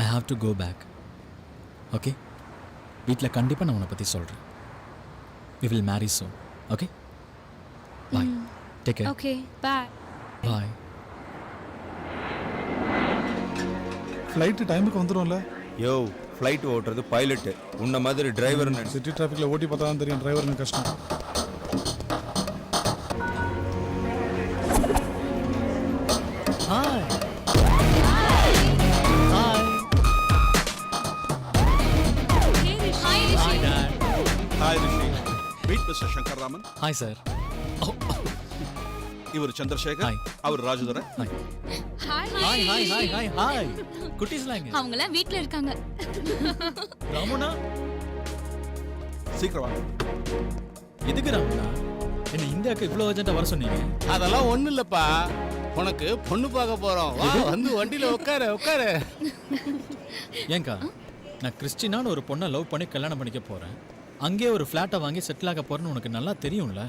I have to go back. Okay, வீட்டில் கண்டிப்பாக நான் உன்னை பற்றி சொல்கிறேன். We will marry soon. Okay, bye. Take care. Okay, bye. Bye. Flight டைமுக்கு வந்துடும்ல? யோ, ஃப்ளைட் ஓட்டுறது பைலட்டு, உன்ன மாதிரி டிரைவர்னு. சிட்டி டிராஃபிக்கில் ஓட்டி பார்த்தா தான் தெரியும் டிரைவருங்க கஷ்டம். Hi. Hi. Hi dad. Hi Rishi, meet mister Shankar Raman. Hi sir. ಇವರು ಚಂದ್ರಶೇಖರ್, ಹಾಯ್. ಅವರು ರಾಜುದರ. Hi. Hi. Hi hi hi hi hi. குட்டீஸ்லாம் எங்க? அவங்க எல்லாம் வீட்ல இருக்காங்க. ராமுனா, சீக்கிரம் வாங்க. எதுக்கு ராமுனா என்ன இந்தியாவுக்கு இவ்வளோ அர்ஜென்ட்டாக வர சொன்னீங்க? அதெல்லாம் ஒண்ணும் இல்லப்பா, உனக்கு பொண்ணு பார்க்க போறோம். வா, வந்து வண்டியில உட்காரு உட்காரு. ஏங்கா, நான் கிறிஸ்டினான்னு ஒரு பொண்ணை லவ் பண்ணி கல்யாணம் பண்ணிக்க போகிறேன். அங்கேயே ஒரு ஃப்ளாட்டை வாங்கி செட்டில் ஆக போகிறேன்னு உனக்கு நல்லா தெரியும்ல?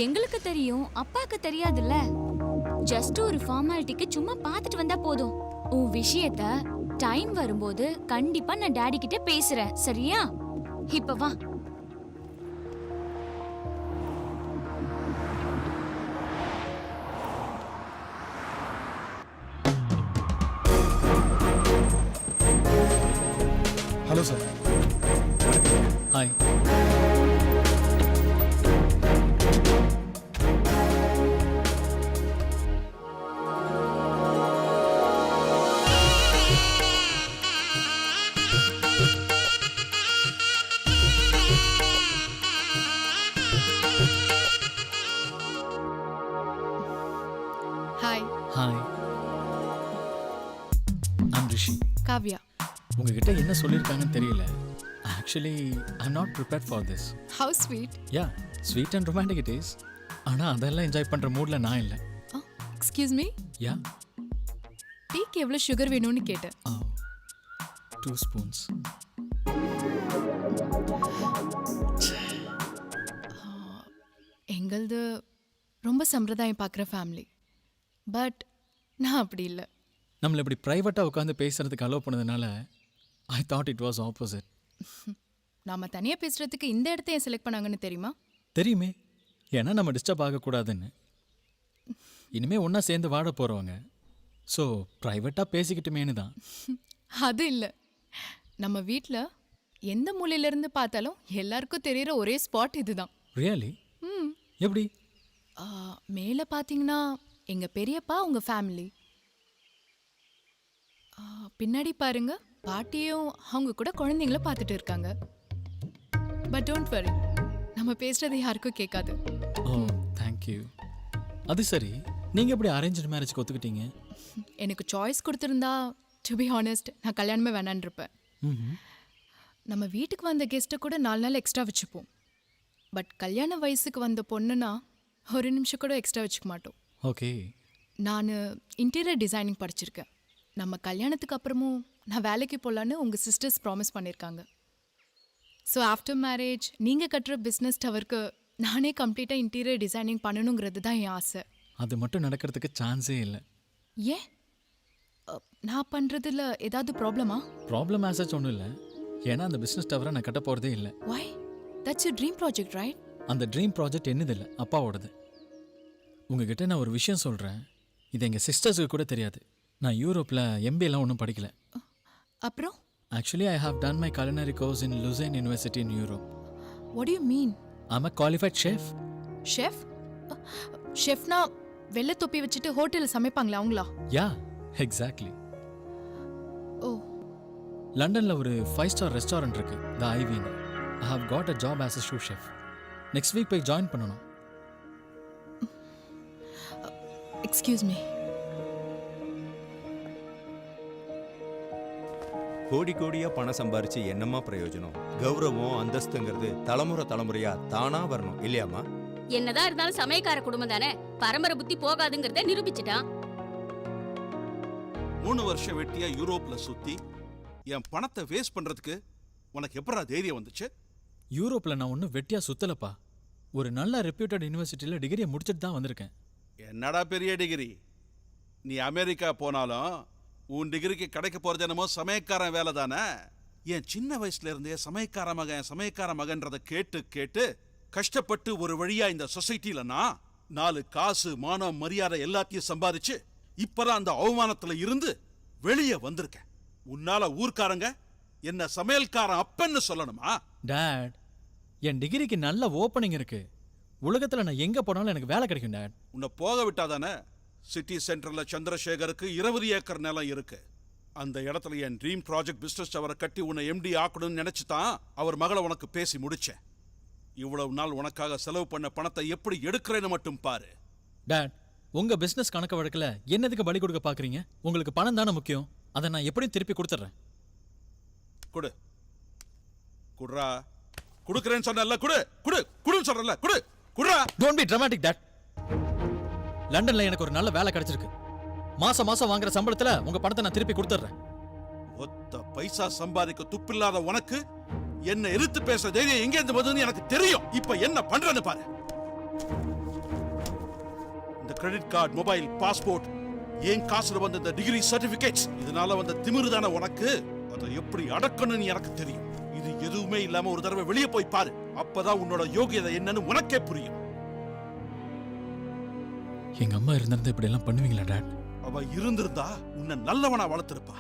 எங்களுக்கு தெரியும், அப்பாக்கு தெரியாதுல்ல. ஜஸ்ட் ஒரு ஃபார்மாலிட்டிக்கு சும்மா பார்த்துட்டு வந்தா போதும். உன் விஷயத்த டைம் வரும்போது கண்டிப்பா நான் டாடி கிட்ட பேசுறேன், சரியா? இப்ப வா. Hello sir. Hi. Hi, hi. I'm Rishi. Kavya. உங்ககிட்ட என்ன சொல்லியிருக்காங்கன்னு தெரியல. Actually I am not prepared for this. How sweet. Yeah, sweet and romantic it is. ஆனால் அதெல்லாம் என்ஜாய் பண்ணுற மூடில் நான் இல்லை. Excuse me, yeah. டீக்கு எவ்வளோ சுகர் வேணும்னு கேட்டேன். 2 spoons. எங்களது ரொம்ப சம்பிரதாயம் பார்க்குற ஃபேமிலி, பட் நான் அப்படி இல்லை. நம்மளை இப்படி ப்ரைவேட்டாக உட்காந்து பேசுகிறதுக்கு அலோவ் பண்ணதுனால I thought it was opposite. நாம் தனியாக பேசுகிறதுக்கு இந்த இடத்த ஏன் செலக்ட் பண்ணாங்கன்னு தெரியுமா? தெரியுமே, ஏன்னா நம்ம டிஸ்டர்ப் ஆகக்கூடாதுன்னு. இனிமேல் ஒன்றா சேர்ந்து வாழ போகிறவங்க, ஸோ ப்ரைவேட்டாக பேசிக்கிட்டுமேனு தான். அது இல்லை, நம்ம வீட்டில் எந்த மூலையிலேருந்து பார்த்தாலும் எல்லாருக்கும் தெரிகிற ஒரே ஸ்பாட் இதுதான். ரியலி? எப்படி? மேலே பார்த்தீங்கன்னா எங்கள் பெரியப்பா உங்கள் ஃபேமிலி, பின்னாடி பாருங்க பாட்டியும் அவங்க கூட குழந்தைங்கள பார்த்துட்டு இருக்காங்க. பட் டோன்ட் வரி, நம்ம பேசுறது யாருக்கும் கேட்காது. ஓ, தேங்க்யூ. அது சரி, நீங்கள் எப்படி அரேஞ்ச் மேரேஜ்க்கு ஒத்துக்கிட்டீங்க? எனக்கு சாய்ஸ் கொடுத்துருந்தா டு பி ஹானஸ்ட் நான் கல்யாணமே வேணான்னு இருப்பேன். நம்ம வீட்டுக்கு வந்த கெஸ்ட்டை கூட 4 நாள் எக்ஸ்ட்ரா வச்சுப்போம். பட் கல்யாண வயசுக்கு வந்த பொண்ணுனா ஒரு நிமிஷம் கூட எக்ஸ்ட்ரா வச்சுக்க மாட்டோம். ஓகே. நான் இன்டீரியர் டிசைனிங் படிச்சிருக்கேன். நம்ம கல்யாணத்துக்கு அப்புறமும் நான் வேலைக்கு போகலான்னு உங்கள் சிஸ்டர்ஸ் ப்ராமிஸ் பண்ணியிருக்காங்க. ஸோ ஆஃப்டர் மேரேஜ் நீங்கள் கட்டுற பிஸ்னஸ் டவருக்கு நானே கம்ப்ளீட்டாக இன்டீரியர் டிசைனிங் பண்ணணுங்கிறது தான் என் ஆசை. அது மட்டும் நடக்கிறதுக்கு சான்ஸே இல்லை. ஏன்? நான் பண்ணுறதுல ஏதாவது ப்ராப்ளமா? ப்ராப்ளம் ஆசச் ஒன்றும் இல்லை, ஏன்னா அந்த பிஸ்னஸ் டவரை நான் கட்ட போகிறதே இல்லை. Why? That's you dream project right? அந்த ட்ரீம் ப்ராஜெக்ட் என்னதில்லை, அப்பாவோடது. உங்ககிட்ட நான் ஒரு விஷயம் சொல்கிறேன், இது எங்கள் சிஸ்டர்ஸுக்கு கூட தெரியாது. நான் யூரோப்பில் எம்பிஏலாம் ஒன்றும் படிக்கல. அப்புறம்? Actually I have done my culinary course in Lausanne University in Europe. What do you mean? I'm a qualified chef. Chef? ஷெஃப்னா வெள்ளை தொப்பி வச்சுட்டு ஹோட்டலில் சமைப்பாங்களா அவங்களா? Yeah, exactly. ஓ, லண்டனில் ஒரு 5-star ரெஸ்டாரண்ட் இருக்கு, த ஐவின்னு. I have got a job as a sous chef. Next week போய் ஜாயின் பண்ணணும். Excuse me. கோடி கோடியா பணம் சம்பாரிச்சு என்னமா பிரயோஜனம்? கௌரவம் அந்தஸ்துங்கிறது தலைமுறையா தானா வரணும் இல்லையாமா? என்னதான் இருந்தாலும் சமயக்கார குடும்பம் தானே, பரம்பரை புத்தி போகாதுங்கிறத நிரூபிச்சிட்டான். 3 வருஷம் வெட்டியா யூரோப்ல சுத்தி என் பணத்தை வேஸ்ட் பண்றதுக்கு உனக்கு எப்படா தைரியம் வந்துச்சு? யூரோப்பில் நான் ஒன்றும் வெட்டியாக சுற்றலப்பா. ஒரு நல்ல ரெப்யூட்டட் யூனிவர்சிட்டியில் டிகிரியை முடிச்சுட்டு தான் வந்திருக்கேன். என்னடா பெரிய டிகிரி? நீ அமெரிக்கா போனாலும் உன் டிகிரிக்கு கிடைக்க போறது என்னமோ சமயக்காரன் வேலை தானே. என் சின்ன வயசுல இருந்தே சமயக்கார மகன்றதை கேட்டு கேட்டு கஷ்டப்பட்டு ஒரு வழியா இந்த சொசைட்டில நான் 4 காசு மானம் மரியாதை எல்லாத்தையும் சம்பாதிச்சு இப்பதான் அந்த அவமானத்துல இருந்து வெளியே வந்திருக்கேன். உன்னால ஊர்க்காரங்க என்ன சமையல்காரன் அப்பன்னு சொல்லணுமா? டேட், என் டிகிரிக்கு நல்ல ஓப்பனிங் இருக்கு. உலகத்துல நான் எங்க போனாலும் எனக்கு வேலை கிடைக்கும் டேட். உன்னை போக விட்டாதானே? சிட்டி சென்டர்ல சந்திரசேகருக்கு 20 ஏக்கர் நிலம் இருக்கு. அந்த இடத்துல என் ட்ரீம் ப்ராஜெக்ட் பிசினஸ் டவரை கட்டி உன்னை எம்டி ஆக்கணும்னு நினைச்சு தான் அவர் மகளை உனக்கு பேசி முடிச்சேன். இவ்வளவு நாள் உனக்காக செலவு பண்ண பணத்தை எப்படி எடுக்கிறேன்னு மட்டும் பாரு. டேட், உங்க பிசினஸ் கணக்கு வழக்குல என்னதுக்கு பலி கொடுக்க பாக்குறீங்க? உங்களுக்கு பணம் தானே முக்கியம். அதை நான் எப்படியும் திருப்பி கொடுத்துட்றேன். குடு குடுறா. குடுக்கிறேன்னு சொன்னல, குடு குடு குடுன்னு சொல்றல, குடு குடுறா. Don't be dramatic date. லண்டன்ல எனக்கு ஒரு நல்ல வேலை கிடைச்சிருக்கு. மாசம் மாசம் வாங்குற சம்பளத்துல உங்க பணத்தை நான் திருப்பி கொடுத்துட்றேன். ஒத்த பைசா சம்பாதிக்க துப்பில்லாத உனக்கு என்ன எதிர்த்து பேச தைரியம் எங்க இருந்து வருதுன்னு எனக்கு தெரியும். இப்ப என்ன பண்றேன்னு பாரு. இந்த கிரெடிட் கார்டு, மொபைல், பாஸ்போர்ட், ஏன் காசுல வந்த இந்த டிகிரி சர்டிபிகேட்ஸ், இதனால வந்த திமிரு தானே உனக்கு. அதை எப்படி அடக்கணும்னு எனக்கு தெரியும். இது எதுவுமே இல்லாம ஒரு தடவை வெளியே போய் பாரு. அப்பதான் உன்னோட யோகியதை என்னன்னு உனக்கே புரியும். எங்க அம்மா இருந்திருந்தா இப்படி எல்லாம் பண்ணுவீங்களா டேட்? அவ இருந்திருந்தா உன்னை நல்லவனா வளர்த்திருப்பா.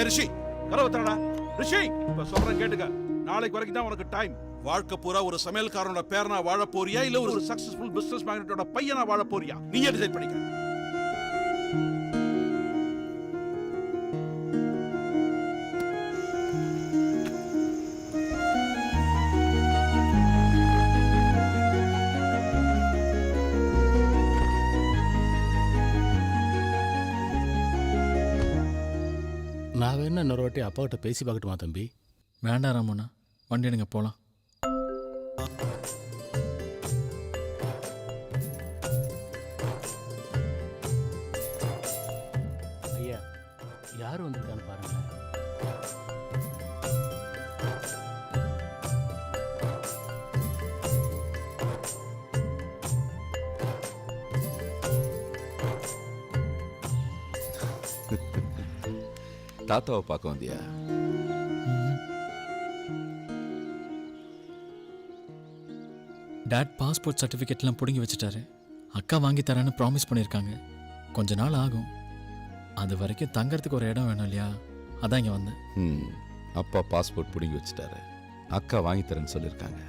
ரிஷி, கதவை திறடா. ரிஷி, இப்ப சொல்றேன் கேட்டுக்க. நாளைக்கு வரைக்கும் தான் உனக்கு டைம். வாழ்க்கை பூரா ஒரு சமையல்காரனோட பேரனா வாழ போறியா, இல்ல ஒரு சக்சஸ்ஃபுல் பிசினஸ் மேக்னட்டோட பையனா வாழ போறியா? நீயே டிசைட் பண்ணிக்க. நான் வேணா இன்னொரு வாட்டி அப்பா கிட்ட பேசி பார்க்கட்டுமா தம்பி? வேண்டாம் ராமண்ணா, வண்டி எடுங்க போலாம். ஐயா, யார் வந்திருக்கான்னு பாருங்க. தாத்தாவை பார்க்க வந்தியா? டேட் பாஸ்போர்ட் சர்டிஃபிகேட்லாம் பிடுங்கி வச்சுட்டாரு. அக்கா வாங்கி தரேன்னு ப்ராமிஸ் பண்ணியிருக்காங்க. கொஞ்ச நாள் ஆகும். அது வரைக்கும் தங்கறதுக்கு ஒரு இடம் வேணும் இல்லையா? அதான் இங்கே வந்தேன். அப்பா பாஸ்போர்ட் பிடிங்கி வச்சுட்டாரு. அக்கா வாங்கி தரேன்னு சொல்லியிருக்காங்க.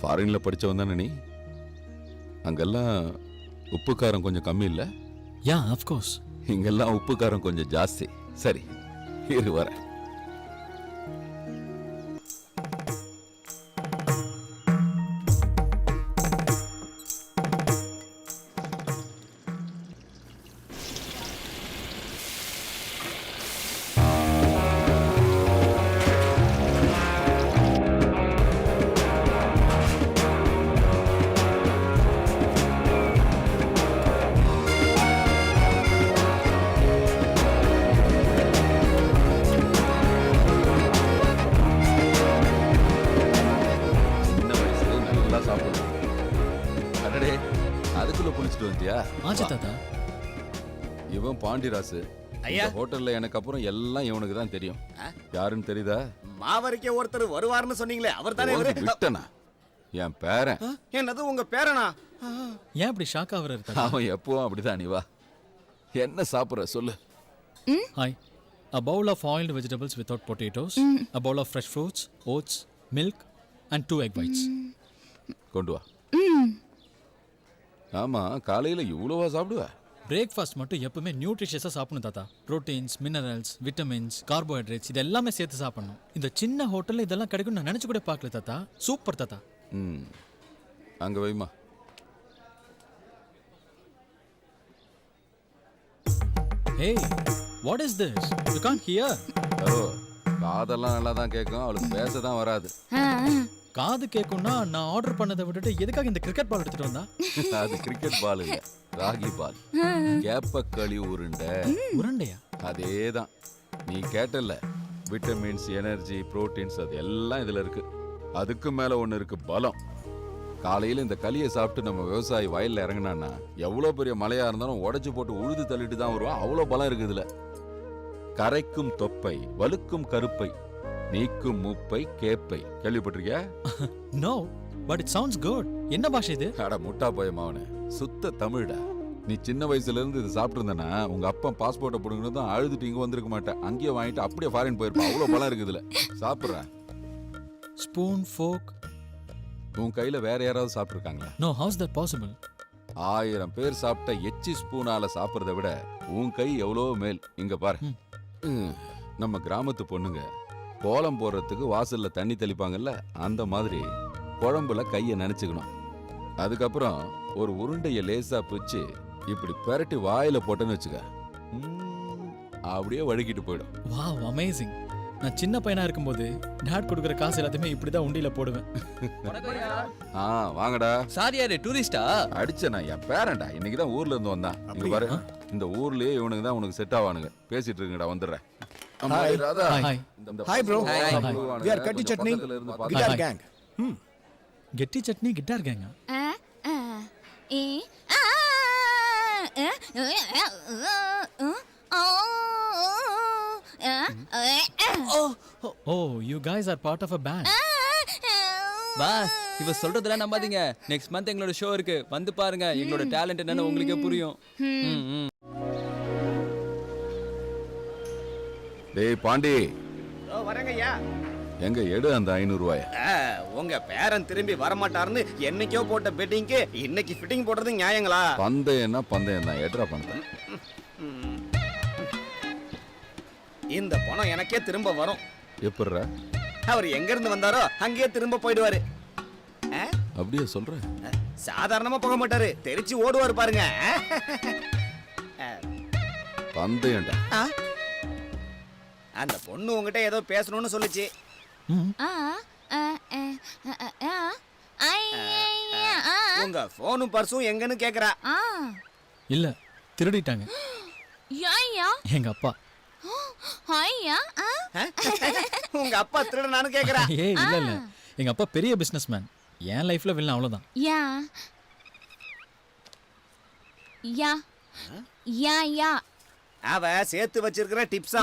ஃபாரின்ல படிச்சவன் தானே நீ? அங்கெல்லாம் உப்பு காரம் கொஞ்சம் கம்மி இல்லை? யா, ஆஃப்கோர்ஸ். இங்கெல்லாம் உப்பு காரம் கொஞ்சம் ஜாஸ்தி. சரி, இரு வரேன். ஆச்சு தாத்தா. இவன் பாண்டிராசு. ஐயா, ஹோட்டல்ல எனக்கு அப்புறம் எல்லாம் இவனுக்கு தான் தெரியும். யாருன்னு தெரியுதா? மாவரிக்கே ஒருத்தர் வருவார்னு சொன்னீங்களே, அவர் தானே இவரு? விட்டனா? என் பேரன். என்னது, உங்க பேரனா? ஏன் இப்படி ஷாக் ஆகுறாரு? அவன் எப்பவும் அப்படிதான். நீ வா, என்ன சாப்பிட்ற சொல்லு. Hi. A bowl of oiled vegetables without potatoes, a bowl of fresh fruits, oats, milk and 2 egg whites. கொண்டு வா. ஆமா, காலையில இவ்வளவா சாப்பிடுவ? பிரேக்ஃபாஸ்ட் மட்டும் எப்பவுமே நியூட்ரிஷியஸாக சாப்பிடணும் தாத்தா. ப்ரோட்டீன்ஸ், மினரல்ஸ், விட்டமின்ஸ், கார்போஹைட்ரேட்ஸ் இது எல்லாமே சேர்த்து சாப்பிடணும். இந்த சின்ன ஹோட்டலில் இதெல்லாம் கிடைக்கும் நான் நினச்சி கூட பார்க்கல தாத்தா. சூப்பர் தாத்தா. அங்கே வைமா. Hey, what is this? You can't hear. ஓ, காதெல்லாம் நல்லா தான் கேட்கும், அவளுக்கு பேச தான் வராது. காது கேட்கும்னா நான் ஆர்டர் பண்ணதை விட்டுட்டு எதுக்காக இந்த கிரிக்கெட் பால் எடுத்துட்டு வந்தா? அது கிரிக்கெட் பால் இல்ல, ராகி பால். கேப்பக்களி உருண்டை. உருண்டையா? அதேதான். நீ கேட்டல, விட்டமின்ஸ், எனர்ஜி, புரோட்டீன்ஸ் அது எல்லாம் இதுல இருக்கு. அதுக்கு மேல ஒண்ணு இருக்கு, பலம். காலையில இந்த களியை சாப்பிட்டு நம்ம விவசாயி வயல்ல இறங்கினான்னா எவ்வளவு பெரிய மலையா இருந்தாலும் உடைச்சு போட்டு உழுது தள்ளிட்டு தான் வருவான். அவ்வளவு பலம் இருக்குது இதுல. கரைக்கும் தொப்பை, வலுக்கும் கருப்பை, நீக்கும் மூப்பை, கேப்பை. கேள்விப்பட்டிருக்கியா? No, but it sounds good. என்ன பாஷை இது? அட முட்டா போய மாவனே, சுத்த தமிழ்டா. நீ சின்ன வயசுல இருந்து இது சாப்பிட்டு இருந்தனா உங்க அப்பா பாஸ்போர்ட்டை பிடுங்கணும் தான் அழுதுட்டு இங்க வந்திருக்க மாட்டேன். அங்கேயே வாங்கிட்டு அப்படியே ஃபாரின் போயிருப்பான். அவ்வளவு பலம் இருக்குது இதுல. சாப்பிட்றேன். Spoon, fork. உன் கையில வேற யாராவது சாப்பிட்டுருக்காங்களா? No, how's that possible? 1000 பேர் சாப்பிட்ட எச்சி ஸ்பூனால சாப்பிட்றத விட உன் கை எவ்வளோ மேல். இங்க பாரு. நம்ம கிராமத்து பொண்ணுங்க கோலம் போடுறதுக்கு வாசல்ல தண்ணி தெளிப்பாங்கல்ல, அந்த மாதிரி குழம்புல கையை நினைச்சுக்கணும். அதுக்கப்புறம் ஒரு உருண்டைய லேசா பிச்சு இப்படி பெரட்டி வாயில போட்டேன்னு வச்சுக்க, அப்படியே வழுக்கிட்டு போயிடும். Wow, amazing. நான் சின்ன பையனா இருக்கும்போது டாட் கொடுக்குற காசு எல்லாத்தையுமே இப்படிதான் உண்டியில போடுவேன். வாங்கடா. சார் யாரு, டூரிஸ்டா? அடிச்சனா என் பேரண்டா, இன்னைக்கு தான் ஊர்ல இருந்து வந்தான். இங்க பாரு, இந்த ஊர்லயே இவனுக்கு தான் உனக்கு செட் ஆவானுங்க. பேசிட்டு இருக்குங்கடா, வந்துடுறேன். Radha. Hi bro. We are Katti Chutney, guitar gang. கெட்டி சட்னி, கிட்டார் கேங்க. Oh, you guys are part of a band. Boss, இவ சொல்றதெல்லாம் நம்பாதீங்க. நெக்ஸ்ட் மந்த் எங்களோட ஷோ இருக்கு, வந்து பாருங்க. எங்களோட டேலண்ட் என்னன்னு உங்களுக்கே புரியும். டேய் பாண்டி, வரேங்கய்யா. எங்க எடு அந்த 500 ரூபாய. உங்க பேரன் திரும்பி வரமாட்டாருன்னு என்னைக்கோ போட்ட பெட்டிங்க்கு இன்னைக்கு ஃபிட்டிங் போடுறது நியாயங்களா? பந்தயம்னா பந்தயம் தான். எட்ரா பந்தயம். இந்த பணம் எனக்கே திரும்ப வரும். எப்படிரா? அவர் எங்க இருந்து வந்தாரோ அங்கேயே திரும்ப போயிடுவாரு. அப்படியே சொல்ற? சாதாரணமா போக மாட்டாரு, தெரிச்சு ஓடுவாரு பாருங்க. பந்தயம்டா. அந்த பொண்ணு உங்ககிட்ட ஏதோ பேசணும்னு சொல்லுச்சு. உங்க போனும் பர்ஸும் எங்கன்னு கேக்குறா. இல்ல, திருடிட்டாங்க. எங்க அப்பா. உங்க அப்பா திருடனானு கேக்குறா. ஏய், இல்ல இல்ல, எங்க அப்பா பெரிய பிசினஸ்மேன். என் லைஃப்ல வில்லன் அவ்வளவுதான். அவ சேர்த்து வச்சிருக்கிற டிப்ஸா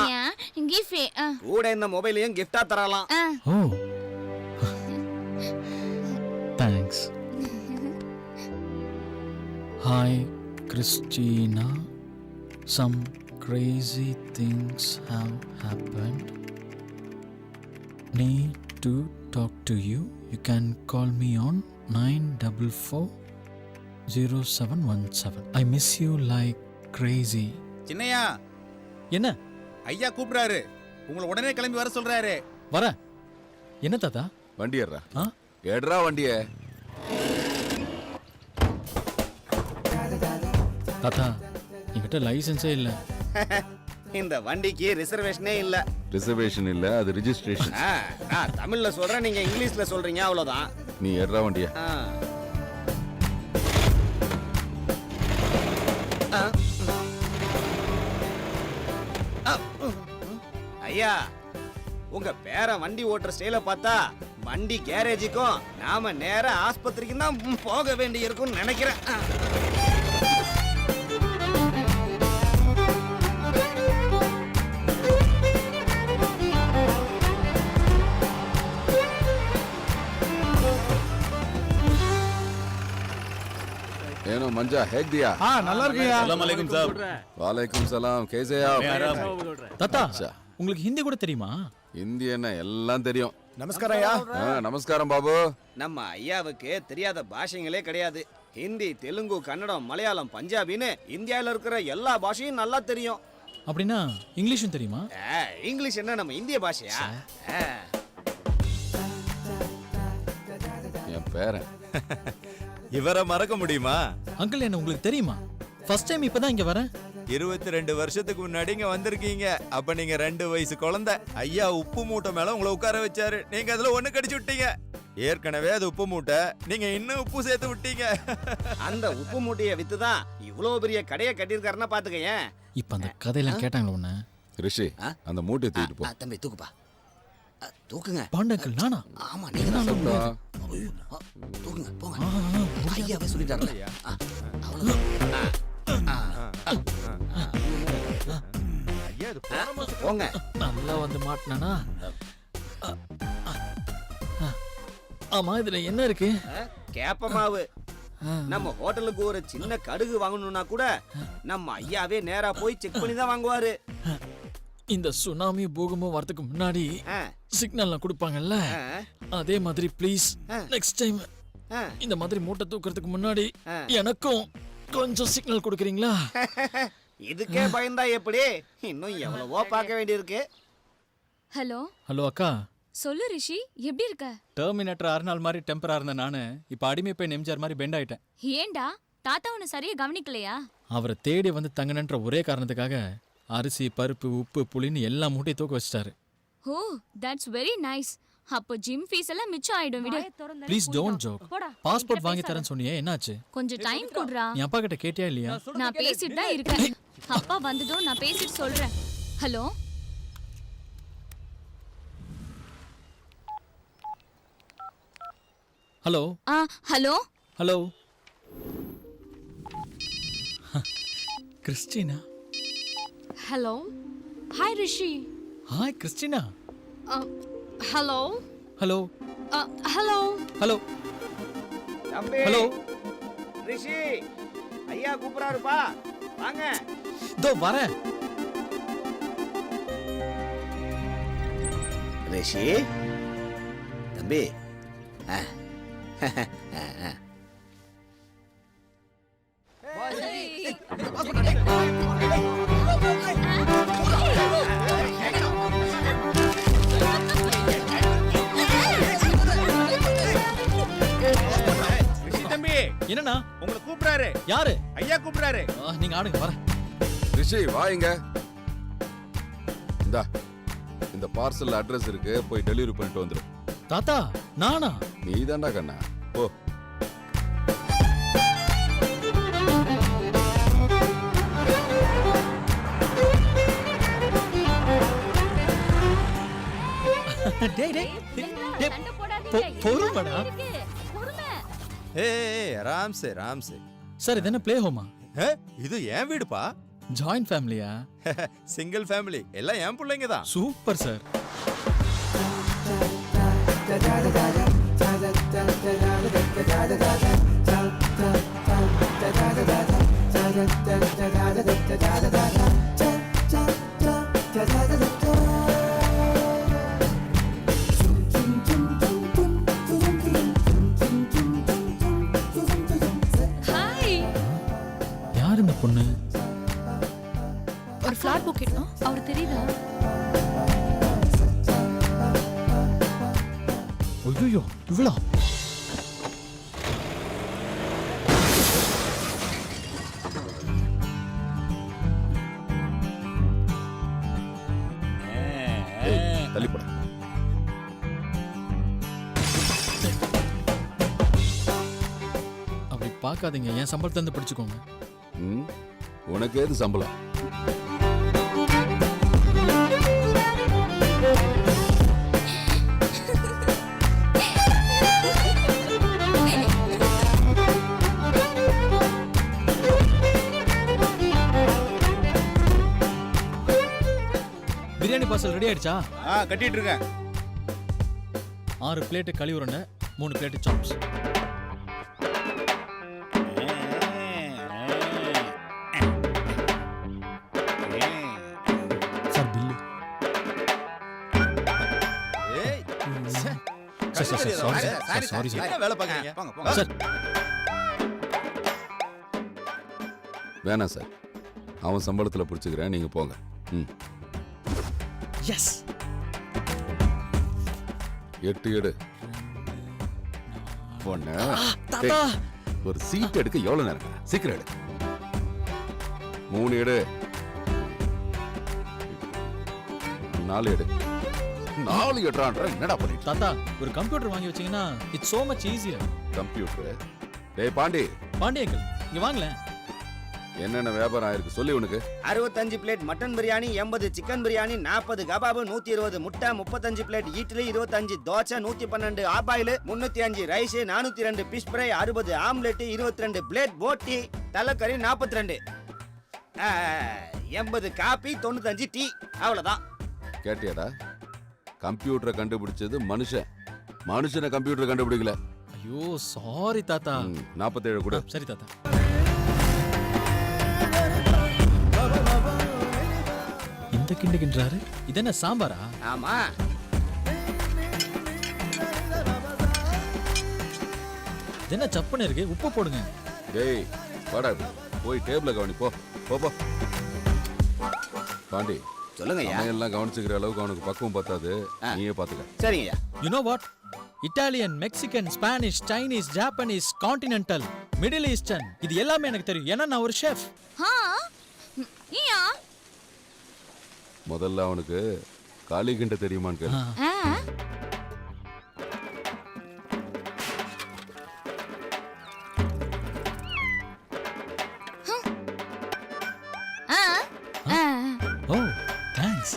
கூட இந்த மொபைலையும் கிஃப்டா தரலாம். Oh, thanks. Hi Christina, some crazy things have happened. Need to talk to you. You can call me on 9440717. I miss you like crazy. Chinnaiya, என்ன? ஐயா கூப்பிடுறாரு, உங்களை உடனே கிளம்பி வர சொல்றாரு. வர. என்ன தாத்தா? வண்டி ஏறா. ஏடுறா வண்டிய. தாத்தா, என்கிட்ட லைசென்ஸே இல்ல. இந்த வண்டிக்கு ரிசர்வேஷனே இல்ல. ரிசர்வேஷன் இல்ல, அது ரெஜிஸ்ட்ரேஷன். நான் தமிழ்ல சொல்றேன், நீங்க இங்கிலீஷ்ல சொல்றீங்க, அவ்வளவுதான். நீ ஏடுறா வண்டிய. ஐயா, உங்க பேரன் வண்டி ஓட்டுற ஸ்டைல பார்த்தா வண்டி கேரேஜுக்கும் நாம நேர ஆஸ்பத்திரிக்கும் தான் போக வேண்டி இருக்கும்னு நினைக்கிறேன். ஏனோ மஞ்சா ஹேக் தியா. நல்லா இருக்கீங்க. அஸ்ஸலாமு அலைக்கும் சார். வாலைக்கும் சலாம். கேசே ஆப்? தாத்தா, உங்களுக்கு ஹிந்தி கூட தெரியுமா? ஹிந்தி என்ன எல்லாம் தெரியும். நமஸ்காரம் ஐயா. நமஸ்காரம் பாபு. நம்ம ஐயாவுக்கு தெரியாத பாஷைங்களே கிடையாது. ஹிந்தி, தெலுங்கு, கன்னடம், மலையாளம், பஞ்சாபின்னு இந்தியாவில் இருக்கிற எல்லா பாஷையும் நல்லா தெரியும். அப்படின்னா இங்கிலீஷும் தெரியுமா? இங்கிலீஷ் என்ன நம்ம இந்திய பாஷையா? என் பேரன். இவரை மறக்க முடியுமா? அங்கிள், என்ன உங்களுக்கு தெரியுமா? ஃபர்ஸ்ட் டைம் இப்பதான் இங்க வரேன். 22 வருஷத்துக்கு முன்னாடி இங்க வந்திருக்கீங்க. அப்ப நீங்க 2 வயசு குழந்தை. ஐயா உப்பு மூட்டை மேல உங்களை உட்கார வச்சாரு. நீங்க அதுல ஒண்ணு கடிச்சு விட்டீங்க. ஏற்கனவே அது உப்பு மூட்டை, நீங்க இன்னும் உப்பு சேர்த்து விட்டீங்க. அந்த உப்பு மூட்டையை வித்துதான் இவ்வளவு பெரிய கடையை கட்டியிருக்காருன்னா பாத்துக்கேன். இப்ப அந்த கதையெல்லாம் கேட்டாங்களா உன்ன? ரிஷி, அந்த மூட்டையை தூக்கிட்டு போ. தம்பி தூக்குப்பா. தூக்குங்க. பாண்டங்கள் நானா? ஆமா, நீங்க தான் சொல்லுடா. தூக்குங்க, போங்க. ஐயாவே சொல்லிட்டாருல. ஐயா இது போன மாசம் போங்க. நல்லா வந்து மாட்டினானா? ஆமா, இதுல என்ன இருக்கு? கேப்ப மாவு. நம்ம ஹோட்டலுக்கு ஒரு சின்ன கடுகு வாங்கணும்னா கூட நம்ம ஐயாவே நேரா போய் செக் பண்ணி தான் வாங்குவாரு. இந்த சுனாமி பூகம்பம் வரதுக்கு முன்னாடி சிக்னல்லாம் கொடுப்பாங்கல்ல, அதே மாதிரி ப்ளீஸ் நெக்ஸ்ட் டைம் இந்த மாதிரி மூட்டை தூக்குறதுக்கு முன்னாடி எனக்கும் கொஞ்சம் சிக்னல் கொடுக்குறீங்களா? இதுக்கே பயந்தா எப்படி? இன்னும் எவ்வளவோ பார்க்க வேண்டியிருக்கு. ஹலோ ஹலோ அக்கா. சொல்லு ரிஷி, எப்படி இருக்க? டெர்மினேட்டர் 6 நாள் மாதிரி டெம்பரா இருந்த நானு இப்ப அடிமை போய் நெம்ஜார் மாதிரி பெண்ட் ஆயிட்டேன். ஏன்டா தாத்தா உன்னை சரியா கவனிக்கலையா? அவரை தேடி வந்து தங்கணுன்ற ஒரே காரணத்துக்காக அரிசி, பருப்பு, உப்பு, புளின்னு எல்லா மூட்டையும் தூக்க வச்சிட்டாரு. ஓ, தட்ஸ் வெரி நைஸ். அப்போ ஜிம் ஃபீஸ் எல்லாம் மிச்சம் ஆயிடும் விடு. Please don't joke. பாஸ்போர்ட் வாங்கி தரேன்னு சொன்னியே, என்னாச்சு? கொஞ்சம் டைம் கொடுறா. நீ அப்பா கிட்ட கேட்டியா இல்லையா? நான் பேசிட்டு தான் இருக்கேன். அப்பா வந்ததும் நான் பேசிட்டு சொல்றேன். Hello hello hello hello. Christina. Hello. Hi Rishi. Hi Christina. Hello. Hello hello. Hello தம்பி. ஹலோ. ரிஷி ஐயா கூப்பிடாருப்பா, வாங்க. இதோ வரேன். ரிஷி தம்பி. தம்பி என்னண்ணா? உங்களை கூப்பிடுறாரு. யாரு? ஐயா கூப்பிடுறாரு. நீங்க ஆடுங்க, வரேன். ரிஷி வாங்க. இந்தா இந்த பார்சல் அட்ரஸ் இருக்கு, போய் டெலிவரி பண்ணிட்டு வந்துரு. தாத்தா நானா? நீ தாண்டா கண்ணா, போ. டேய் டேய் சண்டை போடாதீங்க. பொறுமடா. பொறுமை. ஏய் ராம்சே ராம்சே. சார், இது என்ன ப்ளே ஹோமா? இது என் வீடுப்பா. ஜாயிண்ட் ஃபேமிலியா? சிங்கிள் ஃபேமிலி, எல்லாம் என் பிள்ளைங்க தான். Super sir. ஹாய். யார் இந்த பொண்ணு? ஒரு ஃப்ளார் புக்கெட். அவர் தெரியுதா? ஐயோ, இவ்வளோ? தள்ளிப்பட. அப்படி பார்க்காதீங்க, என் சம்பளத்தை இருந்து பிடிச்சுக்கோங்க. உனக்கு ஏது சம்பளம்? பிரியாணி பார்சல் ரெடி ஆயிடுச்சா? கட்டிட்டு இருக்கேன். 6 பிளேட்டு களி உருண்டை, 3 பிளேட்டு சாப்ஸ். Sir bill. ஏய் சாரி சார். என்ன வேலை பார்க்கறீங்க? போங்க போங்க. சார் வேணாம் சார், அவன் சம்பளத்தில் பிடிச்சிக்கிறேன், நீங்க போங்க. எஸ். 8 எடு. பொண்ணு, தாத்தா. ஒரு சீட் எடுக்க எவ்வளவு நேரம்? சீக்கிரம் எடு. 3 எடு. 4 எடு. 4 எட்ரான்ற என்னடா பண்ணிட்டு? தாத்தா, ஒரு கம்ப்யூட்டர் வாங்கி வச்சீங்கன்னா it's so much easier. Computer? டேய் பாண்டி, பாண்டியங்கள் இங்க வாங்களேன். என்னென்ன வியாபாரம் ஆயிருக்கு சொல்லி உனக்கு 65 plate mutton biryani, 80 chicken biryani, 40 kebab, 120 முட்டை, 35 plate idli, 25 dosa, 112 half boil, 305 rice, 402 fish fry, 60 omelette, 22 plate போட்டி, தலைக்கறி 42, 80 காபி, 95 டீ. அவ்வளவுதான். கேட்டியாடா கம்ப்யூட்டரை கண்டுபிடிச்சது மனுஷனை கம்ப்யூட்டர் கண்டுபிடிக்கல. ஐயோ சாரி தாத்தா. 47 கூட. சரி தாத்தா. இந்த கிண்டுகின்றாரு. இது என்ன சாம்பாரா? ஆமா. இது என்ன சப்புன்னு இருக்கு? உப்பு போடுங்க. டேய் வாடா போய் டேபிள கவனி போ போ போ. பாண்டி சொல்லுங்க ஐயா. எல்லாம் கவனிச்சுக்கிற அளவுக்கு அவனுக்கு பக்குவம் பத்தாது, நீயே பாத்துக்க. சரிங்க ஐயா. You know what? Italian, Mexican, Spanish, Chinese, Japanese, continental, middle eastern இது எல்லாமே எனக்கு தெரியும். ஏன்னா நான் ஒரு ஷெஃப். முதல்ல அவனுக்கு காளி கிண்ட தெரியுமான்னு கேளு. ஓ தேங்க்ஸ்.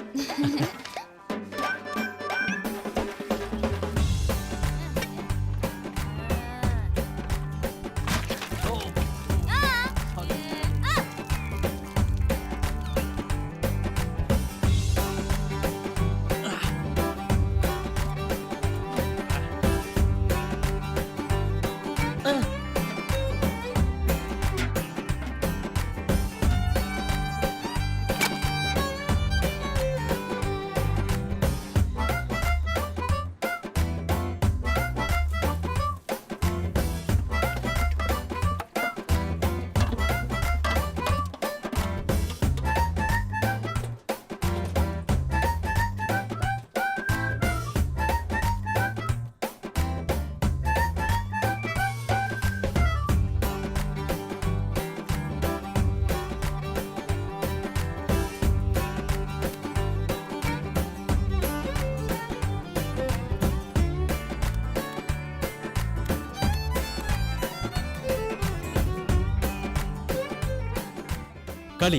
களி,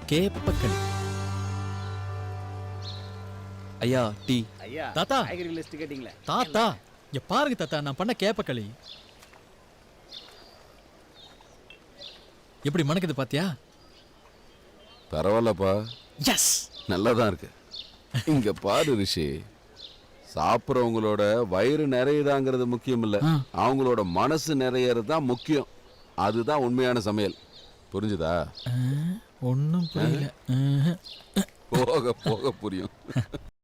கேப்பக்களி. ஐயா டீ. ஐயா தாத்தா. காய்கறி லிஸ்ட் கேட்டிங்களே. தாத்தா இங்க பாருங்க தாத்தா, நான் பண்ண கேப்பக்களி எப்படி மணக்குது பாத்தியா? பரவாயில்லப்பா, எஸ் நல்லாதான் இருக்கு. இங்க பாரு ரிஷி, சாப்பிட்றவங்களோட வயிறு நிறையுதாங்கிறது முக்கியம் இல்ல, அவங்களோட மனசு நிறையறது தான் முக்கியம். அதுதான் உண்மையான சமையல். புரிஞ்சுதா? ஒன்னும் புரியல. போக போக புரியும்.